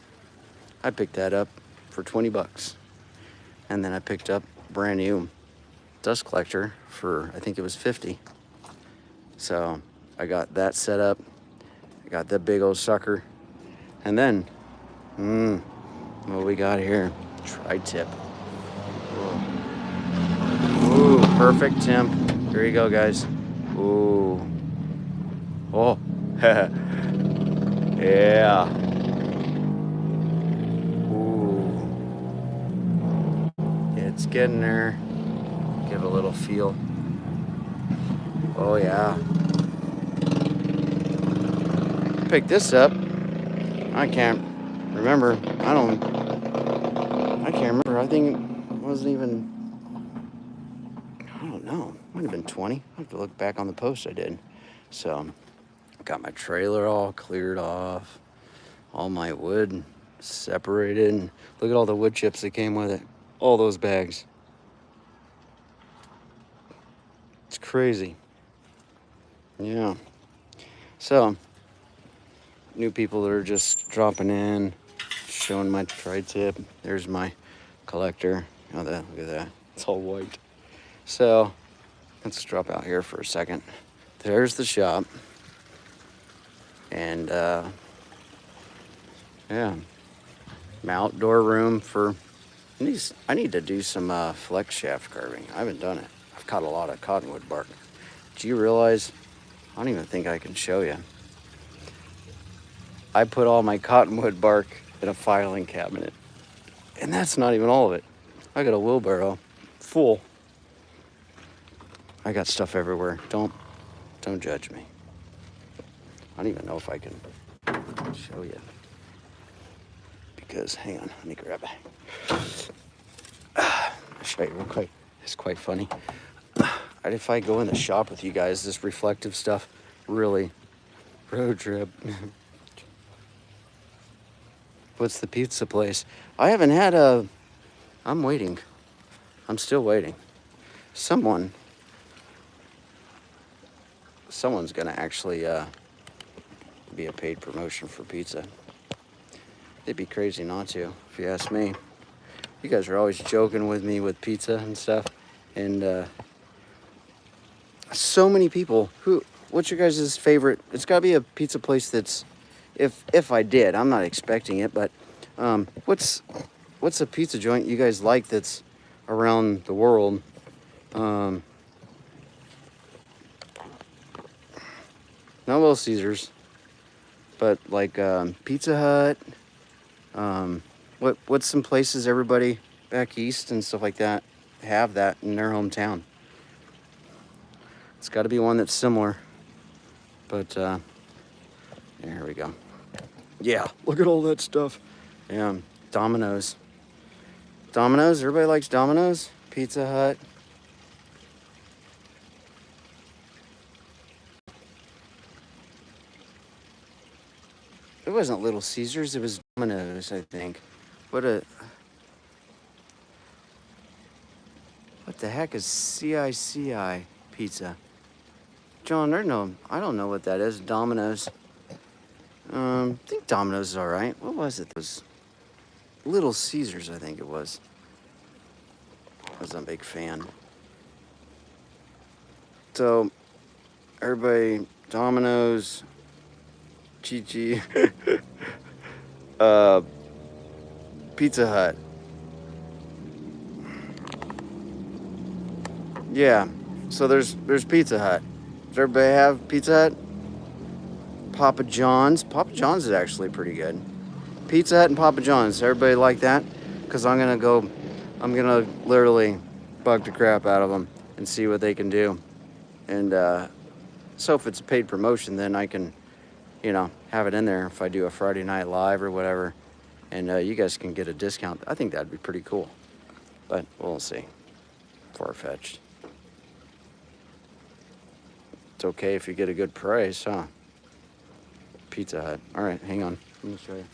I picked that up for 20 bucks. And then I picked up brand new dust collector for, I think it was 50. So I got that set up. I got the big old sucker. And then, what we got here? Tri-tip. Ooh, perfect temp. Here you go, guys. Ooh. Oh. Yeah. Ooh. It's getting there. Give it a little feel. Oh, yeah. Pick this up. I can't remember. I can't remember. I think it wasn't even, I don't know. Might have been 20. I have to look back on the post I did. So, got my trailer all cleared off. All my wood separated. And look at all the wood chips that came with it. All those bags. It's crazy. Yeah. So, new people that are just dropping in, showing my tri-tip. There's my collector. Oh, look at that. It's all white. So, let's drop out here for a second. There's the shop. And, yeah. My outdoor room for... I need to do some flex shaft carving. I haven't done it. I've caught a lot of cottonwood bark. Do you realize... I don't even think I can show you. I put all my cottonwood bark in a filing cabinet. And that's not even all of it. I got a wheelbarrow full. I got stuff everywhere. Don't judge me. I don't even know if I can show you. Because, hang on, let me grab it. I'll show you real quick. It's quite funny. If I go in the shop with you guys, this reflective stuff, really, road trip. What's the pizza place? I haven't had I'm waiting. I'm still waiting. Someone's gonna actually be a paid promotion for pizza. They'd be crazy not to, if you ask me. You guys are always joking with me with pizza and stuff, and so many people what's your guys' favorite? It's gotta be a pizza place that's, if I did, I'm not expecting it, but what's a pizza joint you guys like that's around the world? Not Little Caesars, but like Pizza Hut. What's some places everybody back east and stuff like that have that in their hometown? It's got to be one that's similar. But here we go. Yeah, look at all that stuff. Yeah, Domino's. Domino's, everybody likes Domino's. Pizza Hut. It wasn't Little Caesars, it was Domino's, I think. What the heck is CICI pizza? John, I don't know what that is. Domino's. I think Domino's is all right. What was it? It was Little Caesars, I think it was. I was a big fan. So, everybody, Domino's, Chi-Chi, Pizza Hut. Yeah, so there's Pizza Hut. Does everybody have Pizza Hut? Papa John's. Papa John's is actually pretty good. Pizza Hut and Papa John's. Everybody like that? Because I'm gonna literally bug the crap out of them and see what they can do. And so if it's a paid promotion, then I can, have it in there if I do a Friday Night Live or whatever. And you guys can get a discount. I think that'd be pretty cool. But we'll see. Far-fetched. It's okay if you get a good price, huh? Pizza Hut. All right, hang on. Let me show you.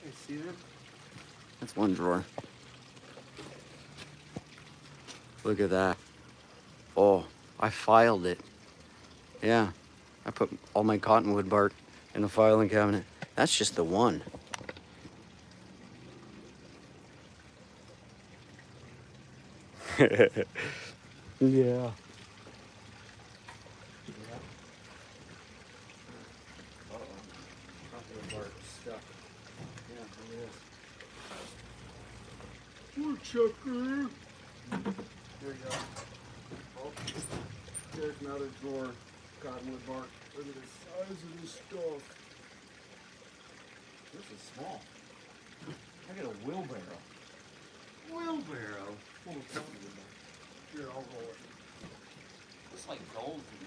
Hey, see that? That's one drawer. Look at that. Oh, I filed it. Yeah, I put all my cottonwood bark in the filing cabinet. That's just the one. Yeah. Woodchucker. There you go. Oh, there's another drawer. Cottonwood bark. Look at the size of this stuff. This is small. I got a wheelbarrow. Wheelbarrow full of cottonwood bark. Here, I'll roll it. Looks like gold to me.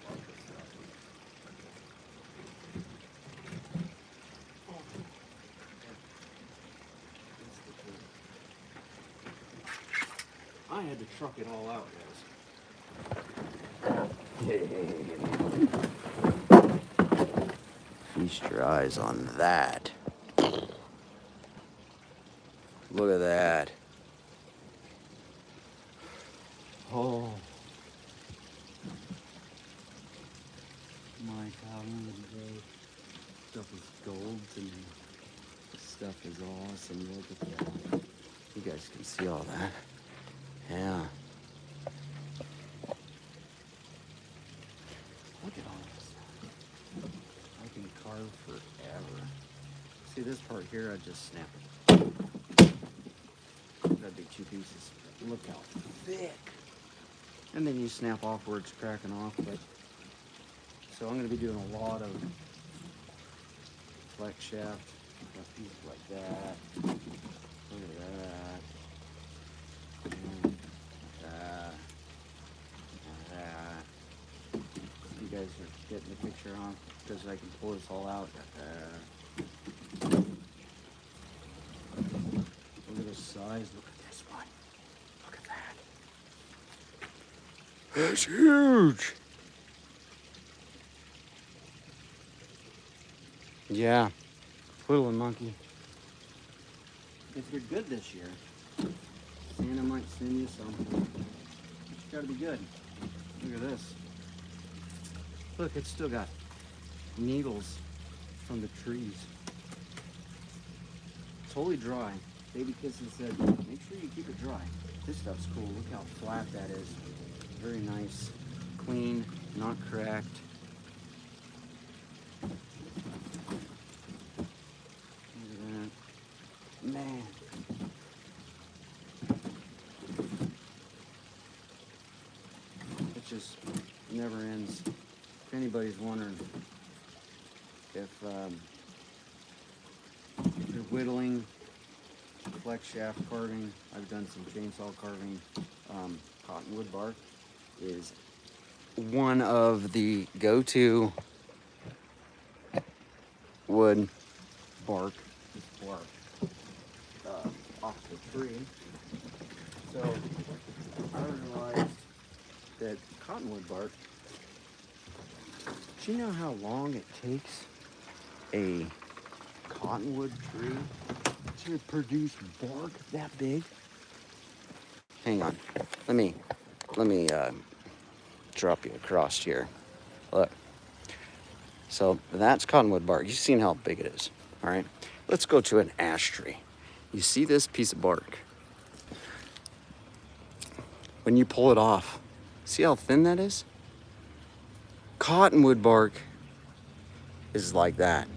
Love this stuff. I had to truck it all out, guys. Feast your eyes on that. Look at that. Oh. My God, stuff is gold to me. This stuff is awesome. Look at that. You guys can see all that. Yeah. Look at all this stuff. I can carve forever. See this part here, I just snap it. That'd be 2 pieces. Look how thick. And then you snap off where it's cracking off. But so I'm going to be doing a lot of flex shaft. Got pieces like that. Look at that. That. You guys are getting the picture on because I can pull this all out. Look at the size. Look at this one. Look at that. That's huge. Yeah. Twiddling monkey. If you're good this year, Santa might send you some. It's gotta be good. Look at this. Look, it's still got needles from the trees. Totally dry. Baby Kissing said, make sure you keep it dry. This stuff's cool. Look how flat that is. Very nice. Clean, not cracked. Look at that. Man. It just never ends. If anybody's wondering if you're whittling, flex shaft carving, I've done some chainsaw carving. Cottonwood bark is one of the go-to wood bark, off the tree. So I realized that cottonwood bark, do you know how long it takes a cottonwood tree to produce bark that big? Hang on, let me drop you across here. Look, so that's cottonwood bark. You've seen how big it is. All right, let's go to an ash tree. You see this piece of bark? When you pull it off, see how thin that is? Cottonwood bark is like that.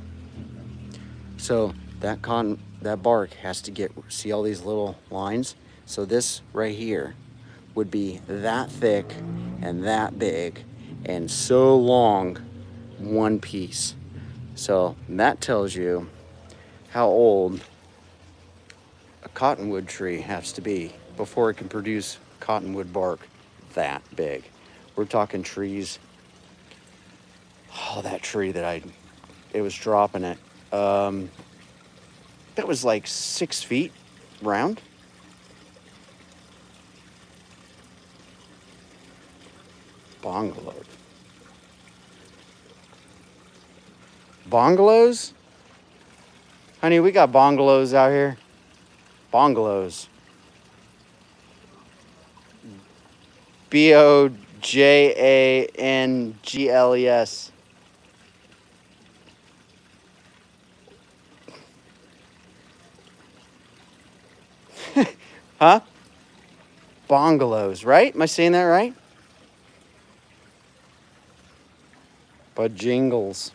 So that bark has to get, see all these little lines? So this right here would be that thick and that big and so long, one piece. So that tells you how old a cottonwood tree has to be before it can produce cottonwood bark that big. We're talking trees. Oh, that tree that it was dropping it. That was like 6 feet round. Bungalow. Bungalows? Honey, we got bungalows out here. Bungalows. Bojangles. Huh? Bungalows, right? Am I saying that right? Bojangles.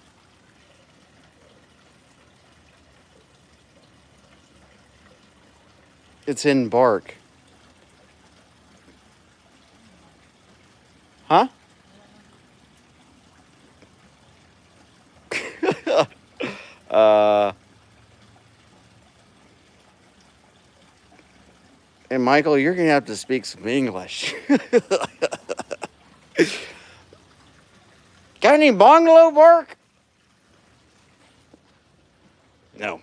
It's in bark. Huh? uh, and Michael, you're gonna have to speak some English. Got any bungalow bark? No.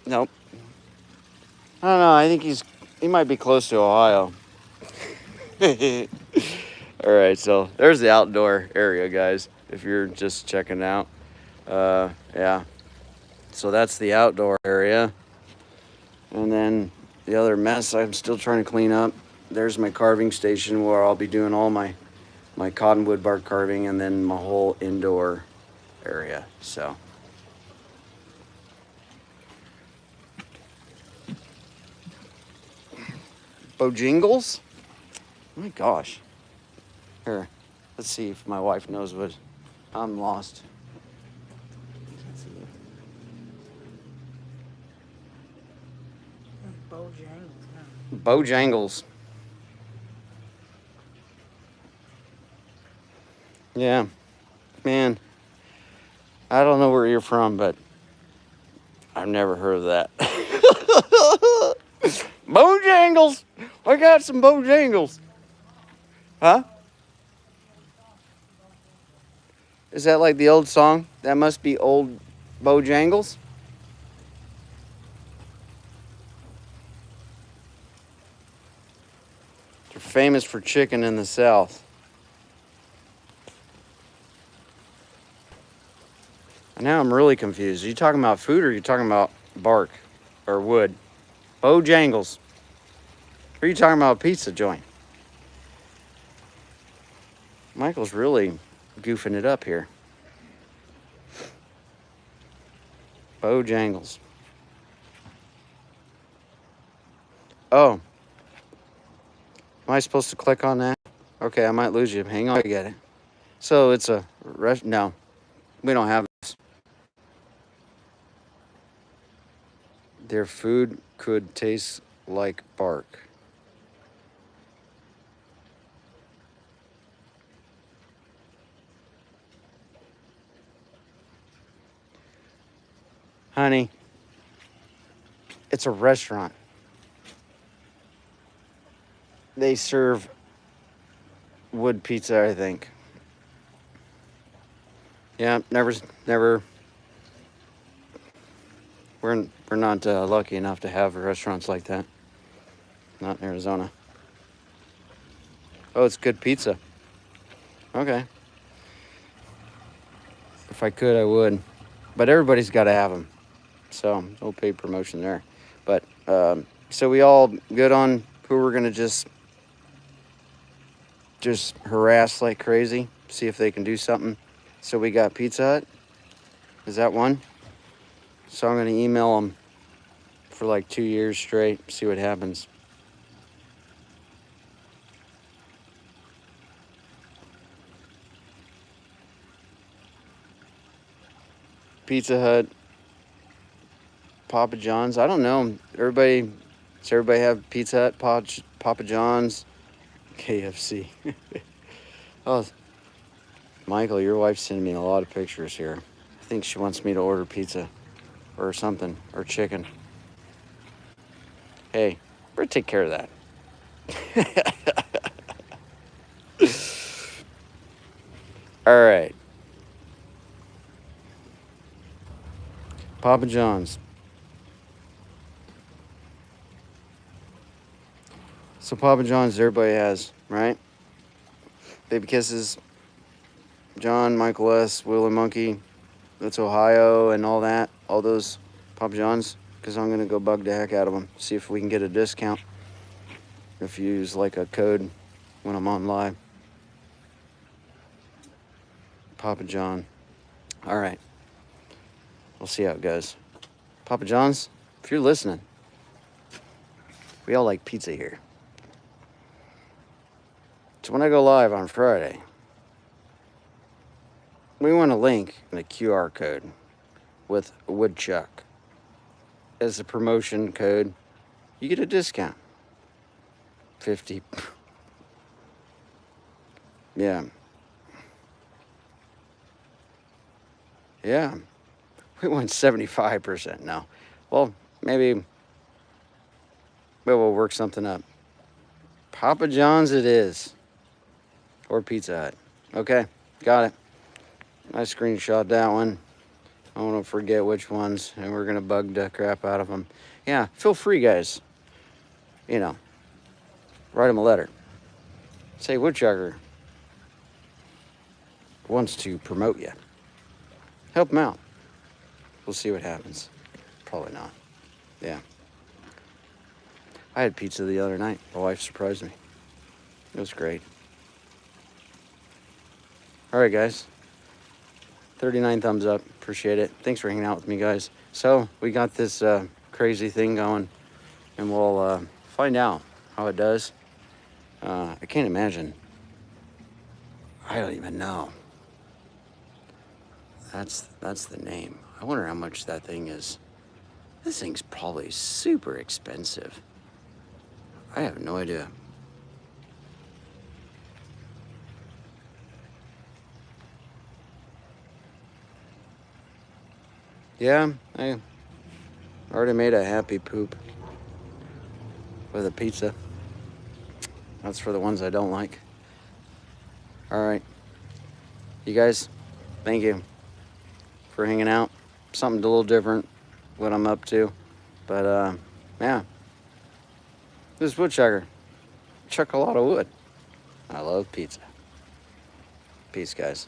Nope. I don't know. I think he might be close to Ohio. All right, so there's the outdoor area, guys, if you're just checking out. Yeah. So that's the outdoor area. And then the other mess I'm still trying to clean up. There's my carving station where I'll be doing all my cottonwood bark carving, and then my whole indoor area. So Bojangles? Oh my gosh. Here, let's see if my wife knows what. I'm lost. Bojangles. Yeah, man. I don't know where you're from, but I've never heard of that. Bojangles. I got some Bojangles. Huh? Is that like the old song? That must be old Bojangles. They're famous for chicken in the South. And now I'm really confused. Are you talking about food, or are you talking about bark or wood? Bojangles. Or are you talking about a pizza joint? Michael's really goofing it up here. Bojangles. Oh. Am I supposed to click on that? Okay, I might lose you. Hang on, I get it. So it's a no, we don't have this. Their food could taste like bark. Honey, it's a restaurant. They serve wood pizza, I think. Yeah, never. We're not lucky enough to have restaurants like that. Not in Arizona. Oh, it's good pizza. Okay. If I could, I would. But everybody's got to have them. So, no paid promotion there. But, so we all good on who we're going to just harass like crazy? See if they can do something. So we got Pizza Hut. Is that one? So I'm going to email them for like 2 years straight. See what happens. Pizza Hut, Papa John's. I don't know. Does everybody have Pizza Hut, Papa John's, KFC? Oh, Michael, your wife's sending me a lot of pictures here. I think she wants me to order pizza or something, or chicken. Hey, we're gonna take care of that. All right. Papa John's. So Papa John's, everybody has, right? Baby kisses. John, Michael S., Willie Monkey. That's Ohio and all that. All those Papa John's. Because I'm going to go bug the heck out of them. See if we can get a discount. If you use like a code when I'm on live. Papa John. All right. We'll see how it goes. Papa John's, if you're listening, we all like pizza here. So when I go live on Friday, we want a link and a QR code with a woodchuck as a promotion code. You get a discount. 50. Yeah. Yeah. We want 75% now. Well, maybe we'll work something up. Papa John's it is. Or Pizza Hut. Okay, got it. I screenshot that one. I don't want to forget which ones, and we're going to bug the crap out of them. Yeah, feel free, guys. You know, write them a letter. Say, Woodchucker wants to promote you. Help him out. We'll see what happens. Probably not. Yeah. I had pizza the other night. My wife surprised me. It was great. All right, guys. 39 thumbs up. Appreciate it. Thanks for hanging out with me, guys. So we got this crazy thing going, and we'll find out how it does. I can't imagine. I don't even know. That's the name. I wonder how much that thing is. This thing's probably super expensive. I have no idea. Yeah, I already made a happy poop with a pizza. That's for the ones I don't like. All right. You guys, thank you for hanging out. Something a little different, what I'm up to. But, yeah. This is Woodchucker. Chuck a lot of wood. I love pizza. Peace, guys.